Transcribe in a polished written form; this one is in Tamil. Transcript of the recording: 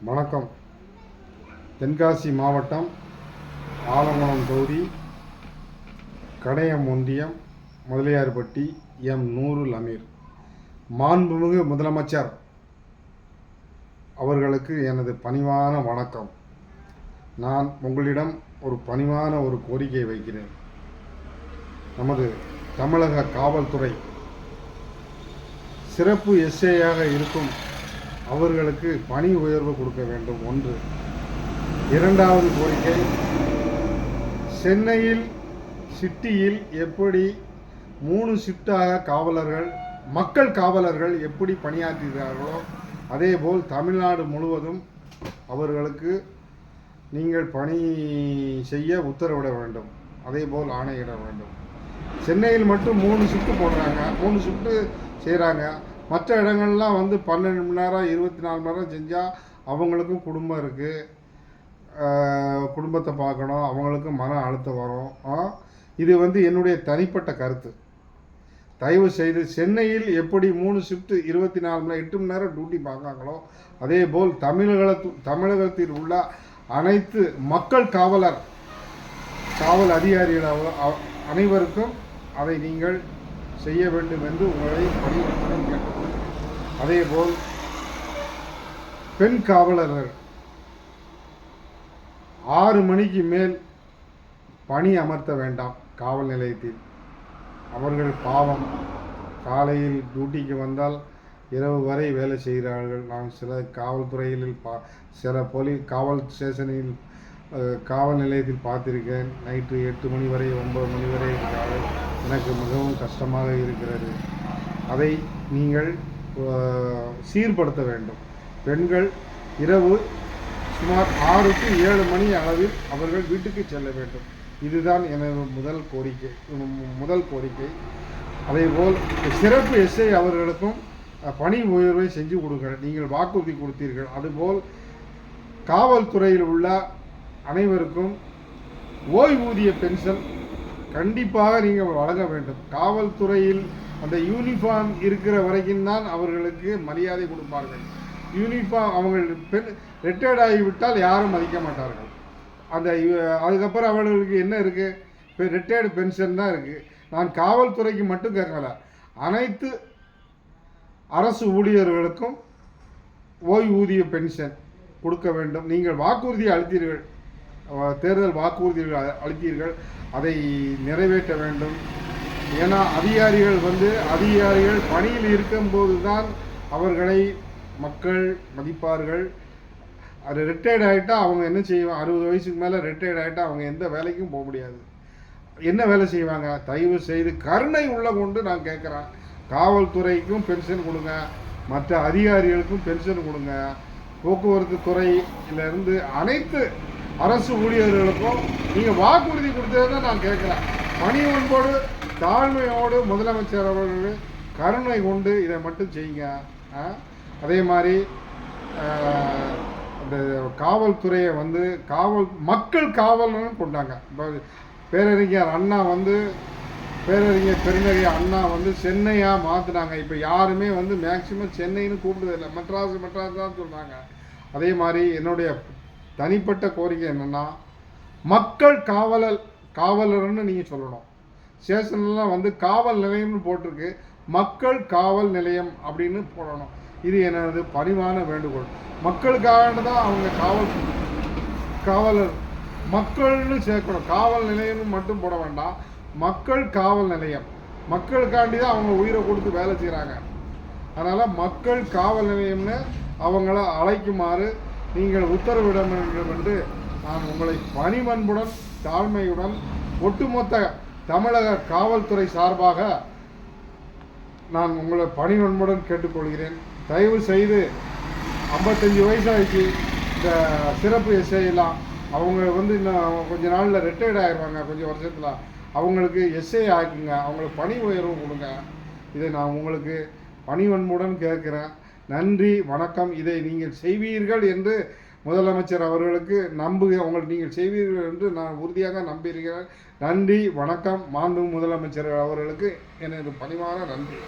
வணக்கம். தென்காசி மாவட்டம் ஆலங்குளம் தொகுதி கடையம் ஒன்றியம் முதலியார்பட்டி எம் நூருல் அமீர். மாண்புமிகு முதலமைச்சர் அவர்களுக்கு எனது பணிவான வணக்கம். நான் உங்களிடம் ஒரு பணிவான ஒரு கோரிக்கை வைக்கிறேன். நமது தமிழக காவல்துறை சிறப்பு எஸ்ஐயாக இருக்கும் அவர்களுக்கு பணி உயர்வு கொடுக்க வேண்டும். ஒன்று. இரண்டாவது கோரிக்கை, சென்னையில் சிட்டியில் எப்படி 3 ஷிஃப்டாக காவலர்கள் மக்கள் காவலர்கள் எப்படி பணியாற்றுகிறார்களோ அதேபோல் தமிழ்நாடு முழுவதும் அவர்களுக்கு நீங்கள் பணி செய்ய உத்தரவிட வேண்டும். அதேபோல் ஆணையிட வேண்டும். சென்னையில் மட்டும் 3 ஷிஃப்ட்டு போடுறாங்க, 3 ஷிஃப்ட்டு செய்கிறாங்க. மற்ற இடங்கள்லாம் 12 மணி நேரம் 24 மணி நேரம் செஞ்சால் அவங்களுக்கும் குடும்பம் இருக்குது, குடும்பத்தை பார்க்கணும், அவங்களுக்கும் மன அழுத்தம் வரும். இது என்னுடைய தனிப்பட்ட கருத்து. தயவு செய்து சென்னையில் எப்படி 3 ஷிஃப்ட்டு 24 மணி நேரம் 8 மணி நேரம் டியூட்டி பார்க்காங்களோ அதேபோல் தமிழகத்தில் உள்ள அனைத்து மக்கள் காவல் அதிகாரிகள் அனைவருக்கும் அதை நீங்கள் செய்ய வேண்டும் என்று உங்களை பணிவுடன் கேட்டுக்கொள்கிறேன். அதேபோல் பெண் காவலர்கள் 6 மணிக்கு மேல் பணி அமர்த்த வேண்டாம் காவல் நிலையத்தில். அவர்கள் பாவம், காலையில் டியூட்டிக்கு வந்தால் இரவு வரை வேலை செய்கிறார்கள். நான் சில காவல்துறையில் சில காவல் ஸ்டேஷனில் காவல் நிலையத்தில் பார்த்திருக்கேன். நைட்டு 8 மணி வரை 9 மணி வரை இருக்கிறார்கள். எனக்கு மிகவும் கஷ்டமாக இருக்கிறது. அதை நீங்கள் சீர்படுத்த வேண்டும். பெண்கள் இரவு சுமார் 6 to 7 மணி அளவில் அவர்கள் வீட்டுக்கு செல்ல வேண்டும். இதுதான் எனது முதல் கோரிக்கை. அதேபோல் சிறப்பு எஸ்ஐ அவர்களுக்கும் பணி உயர்வை செஞ்சு கொடுங்கள். நீங்கள் வாக்குறுதி கொடுத்தீர்கள். அதுபோல் காவல்துறையில் உள்ள அனைவருக்கும் ஓய்வூதிய பென்ஷன் கண்டிப்பாக நீங்கள் வழங்க வேண்டும். காவல்துறையில் அந்த யூனிஃபார்ம் இருக்கிற வரைக்கும் தான் அவர்களுக்கு மரியாதை கொடுப்பார்கள். யூனிஃபார்ம் அவங்க ரிட்டையர்ட் ஆகிவிட்டால் யாரும் மதிக்க மாட்டார்கள். அதுக்கப்புறம் அவர்களுக்கு என்ன இருக்குது? இப்போ ரிட்டையர்டு பென்ஷன் தான் இருக்குது. நான் காவல்துறைக்கு மட்டும் கேட்கல, அனைத்து அரசு ஊழியர்களுக்கும் ஓய்வூதிய பென்ஷன் கொடுக்க வேண்டும். நீங்கள் வாக்குறுதி அளித்தீர்கள், தேர்தல் வாக்குறுதிகள் அளித்தீர்கள், அதை நிறைவேற்ற வேண்டும். ஏன்னா அதிகாரிகள் பணியில் இருக்கும்போது தான் அவர்களை மக்கள் மதிப்பார்கள். அது ரிட்டையர்ட் ஆகிட்டால் அவங்க என்ன செய்வாங்க? 60 வயசுக்கு மேலே ரிட்டையர்ட் ஆகிட்டால் அவங்க எந்த வேலைக்கும் போக முடியாது. என்ன வேலை செய்வாங்க? தயவு செய்து கருணை உள்ள கொண்டு நான் கேட்குறேன், காவல்துறைக்கும் பென்ஷன் கொடுங்க, மற்ற அதிகாரிகளுக்கும் பென்ஷன் கொடுங்க. போக்குவரத்து துறையிலிருந்து அனைத்து அரசு ஊழியர்களுக்கும் நீங்கள் வாக்குறுதி கொடுத்ததை தான் நான் கேட்குறேன். பணிவன்போடு தாழ்மையோடு முதலமைச்சர் அவர்கள் கருணை கொண்டு இதை மட்டும் செய்யுங்க. அதே மாதிரி இந்த காவல்துறையை மக்கள் காவல்னு கொண்டாங்க. இப்போ பேரறிஞர் அண்ணா சென்னையாக மாற்றினாங்க. இப்போ யாருமே மேக்சிமம் சென்னைன்னு கூப்பிடுறதில்லை, மெட்ராஸ் தான் சொல்கிறாங்க. அதே மாதிரி என்னுடைய தனிப்பட்ட கோரிக்கை என்னென்னா, மக்கள் காவலர்னு நீங்கள் சொல்லணும். ஸ்டேஷன்லாம் காவல் நிலையம்னு போட்டிருக்கு, மக்கள் காவல் நிலையம் அப்படின்னு போடணும். இது எனது பணிவான வேண்டுகோள். மக்களுக்காக தான் அவங்க காவலர் மக்கள்னு சேர்க்கணும். காவல் நிலையம்னு மட்டும் போட வேண்டாம், மக்கள் காவல் நிலையம். மக்களுக்காண்டி தான் அவங்க உயிரை கொடுத்து வேலை செய்கிறாங்க. அதனால் மக்கள் காவல் நிலையம்னு அவங்கள அழைக்குமாறு நீங்கள் உத்தரவிட வேண்டும் என்று நான் உங்களை பணிவன்புடன் தாழ்மையுடன் ஒட்டுமொத்த தமிழக காவல்துறை சார்பாக நான் உங்களை பணிவன்புடன் கேட்டுக்கொள்கிறேன். தயவு செய்து 55 வயசாகிடுச்சு இந்த சிறப்பு எஸ்ஐலாம் அவங்க இன்னும் கொஞ்ச நாளில் ரிட்டையர்ட் ஆகிடுவாங்க. கொஞ்சம் வருஷத்தில் அவங்களுக்கு எஸ்ஐ ஆக்குங்க, அவங்களுக்கு பணி உயர்வு கொடுங்க. இதை நான் உங்களுக்கு பணிவன்புடன் கேட்குறேன். நன்றி, வணக்கம். இதை நீங்கள் செய்வீர்கள் என்று முதலமைச்சர் அவர்களுக்கு நீங்கள் செய்வீர்கள் என்று நான் உறுதியாக நம்பியிருக்கிறேன். நன்றி, வணக்கம். மாண்புமிகு முதலமைச்சர் அவர்களுக்கு எனது பணிவான நன்றி.